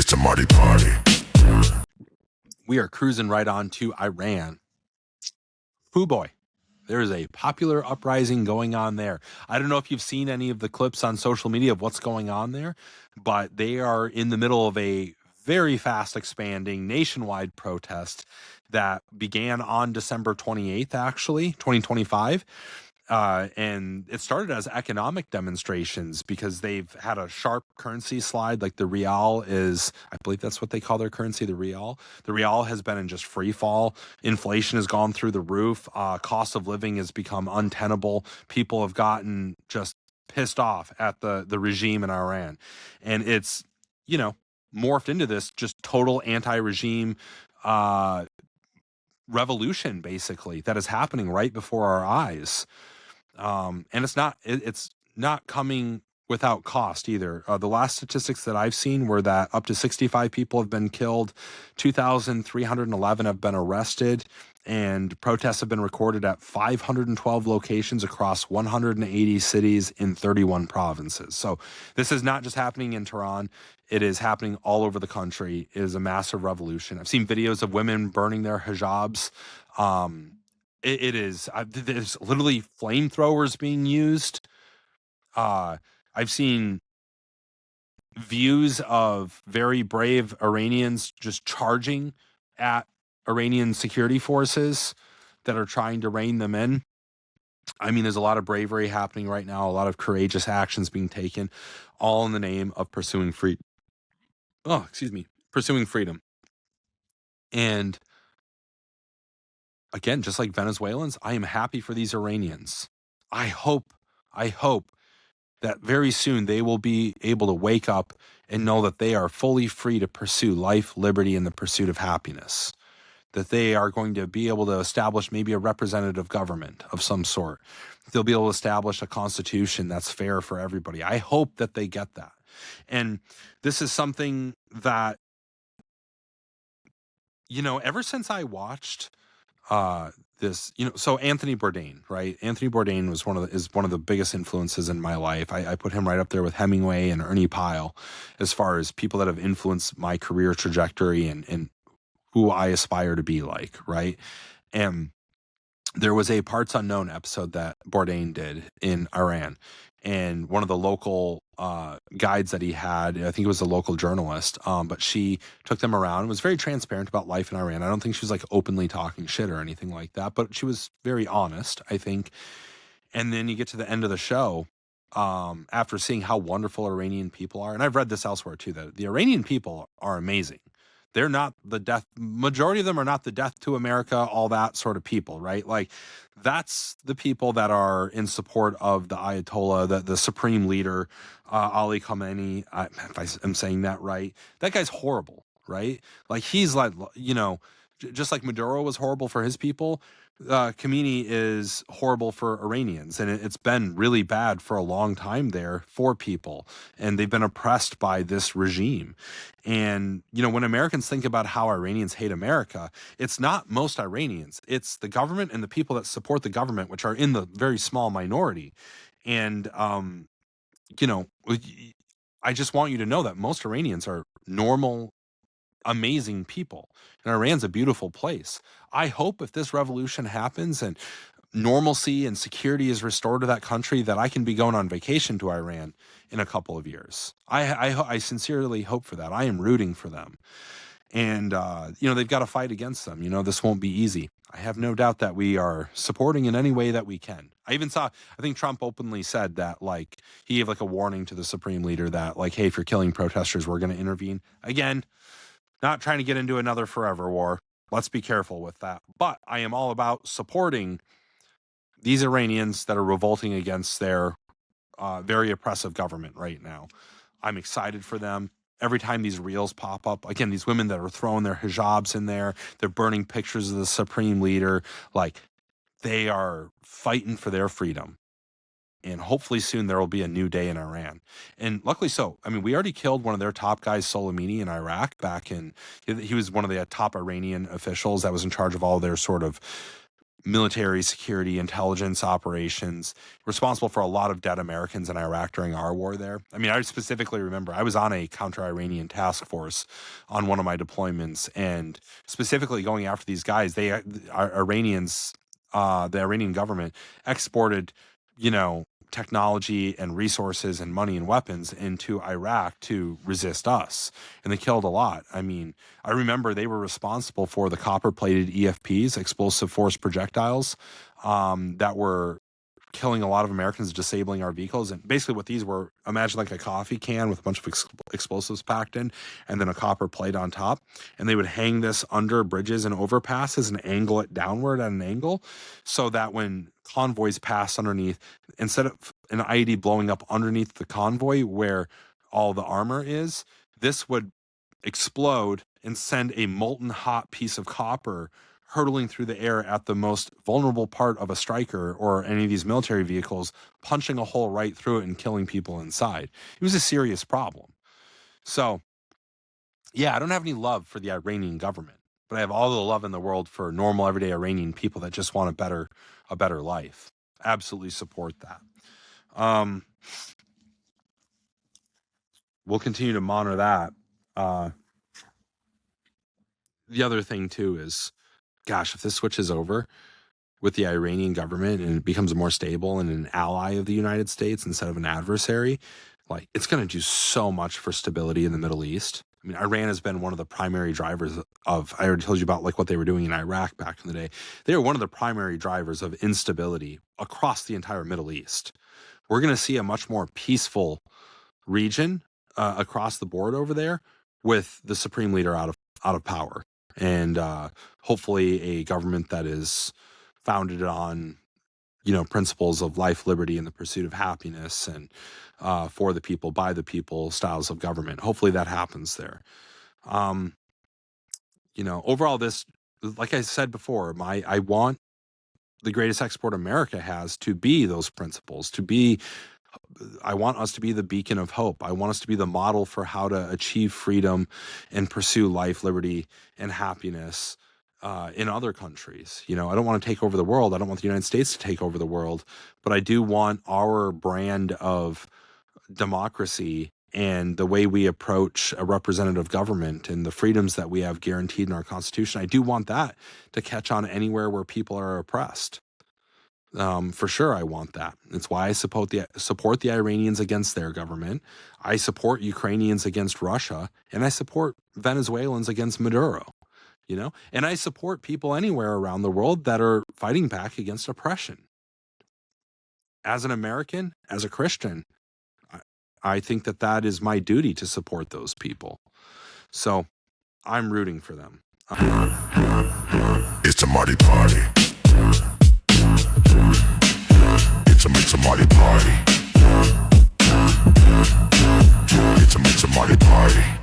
It's a Marty party. We are cruising right on to Iran. Foo boy. There is a popular uprising going on there. I don't know if you've seen any of the clips on social media of what's going on there, but they are in the middle of a very fast expanding nationwide protest that began on December 28th, actually, 2025. And it started as economic demonstrations because they've had a sharp currency slide. Like the rial is, I believe that's what they call their currency, the rial. The rial has been in just free fall. Inflation has gone through the roof. Cost of living has become untenable. People have gotten just pissed off at the regime in Iran. And it's, morphed into this just total anti-regime revolution, basically, that is happening right before our eyes. And it's not coming without cost either. The last statistics that I've seen were that up to 65 people have been killed, 2,311 have been arrested, and protests have been recorded at 512 locations across 180 cities in 31 provinces. So this is not just happening in Tehran. It is happening all over the country. It is a massive revolution. I've seen videos of women burning their hijabs. There's literally flamethrowers being used. I've seen views of very brave Iranians just charging at Iranian security forces that are trying to rein them in. I mean, there's a lot of bravery happening right now, a lot of courageous actions being taken, all in the name of pursuing pursuing freedom. And again, just like Venezuelans, I am happy for these Iranians. I hope that very soon they will be able to wake up and know that they are fully free to pursue life, liberty, and the pursuit of happiness. That they are going to be able to establish maybe a representative government of some sort. They'll be able to establish a constitution that's fair for everybody. I hope that they get that. And this is something that, ever since I watched so Anthony Bourdain, right? Anthony Bourdain was one of the biggest influences in my life. I put him right up there with Hemingway and Ernie Pyle as far as people that have influenced my career trajectory and who I aspire to be like, right? And there was a Parts Unknown episode that Bourdain did in Iran. And one of the local guides that he had, I think it was a local journalist, but she took them around and was very transparent about life in Iran. I don't think she was like openly talking shit or anything like that, but she was very honest, I think. And then you get to the end of the show, after seeing how wonderful Iranian people are, and I've read this elsewhere too, that the Iranian people are amazing. They're not majority of them are not the death to America, all that sort of people, right? Like that's the people that are in support of the Ayatollah, the Supreme Leader, Ali Khamenei. If I am saying that right, that guy's horrible, right? Like he's like, just like Maduro was horrible for his people, Khamenei is horrible for Iranians, and it's been really bad for a long time there for people, and they've been oppressed by this regime. And when Americans think about how Iranians hate America, it's not most Iranians, it's the government and the people that support the government, which are in the very small minority. And I just want you to know that most Iranians are normal, amazing people, and Iran's a beautiful place. I hope if this revolution happens and normalcy and security is restored to that country, that I can be going on vacation to Iran in a couple of years. I sincerely hope for that. I am rooting for them. And, they've got to fight against them. This won't be easy. I have no doubt that we are supporting in any way that we can. I think Trump openly said that, like, he gave like a warning to the Supreme Leader that, like, hey, if you're killing protesters, we're going to intervene. Again, not trying to get into another forever war. Let's be careful with that. But I am all about supporting these Iranians that are revolting against their very oppressive government right now. I'm excited for them. Every time these reels pop up, again, these women that are throwing their hijabs in there, they're burning pictures of the Supreme Leader, like they are fighting for their freedom. And hopefully soon there will be a new day in Iran. And luckily so. I mean, we already killed one of their top guys, Soleimani, in Iraq he was one of the top Iranian officials that was in charge of all their sort of military, security, intelligence operations, responsible for a lot of dead Americans in Iraq during our war there. I mean, I specifically remember I was on a counter-Iranian task force on one of my deployments, and specifically going after these guys. Iranians, the Iranian government exported, technology and resources and money and weapons into Iraq to resist us. And they killed a lot. I mean, I remember they were responsible for the copper-plated EFPs, explosive force projectiles, that were killing a lot of Americans, disabling our vehicles. And basically what these were, imagine like a coffee can with a bunch of explosives packed in and then a copper plate on top. And they would hang this under bridges and overpasses and angle it downward at an angle so that when convoys pass underneath, instead of an IED blowing up underneath the convoy where all the armor is, this would explode and send a molten hot piece of copper hurtling through the air at the most vulnerable part of a striker or any of these military vehicles, punching a hole right through it and killing people inside. It was a serious problem. So, yeah, I don't have any love for the Iranian government, but I have all the love in the world for normal, everyday Iranian people that just want a better life. Absolutely support that. We'll continue to monitor that. The other thing, too, is, gosh, if this switches over with the Iranian government and it becomes more stable and an ally of the United States instead of an adversary, like, it's going to do so much for stability in the Middle East. I mean, Iran has been one of the primary drivers of, I already told you about like what they were doing in Iraq back in the day. They were one of the primary drivers of instability across the entire Middle East. We're going to see a much more peaceful region across the board over there with the Supreme Leader out of power. And hopefully a government that is founded on, principles of life, liberty, and the pursuit of happiness, and for the people, by the people styles of government. Hopefully that happens there. Overall, this, like I said before, I want the greatest export America has to be those principles, I want us to be the beacon of hope. I want us to be the model for how to achieve freedom and pursue life, liberty, and happiness in other countries. I don't want to take over the world. I don't want the United States to take over the world, but I do want our brand of democracy and the way we approach a representative government and the freedoms that we have guaranteed in our Constitution. I do want that to catch on anywhere where people are oppressed. For sure, I want that. It's why I support the Iranians against their government. I support Ukrainians against Russia, and I support Venezuelans against Maduro. And I support people anywhere around the world that are fighting back against oppression. As an American, as a Christian, I think that is my duty to support those people. So I'm rooting for them. It's a Marty party. It's a Marty party. It's a Marty party.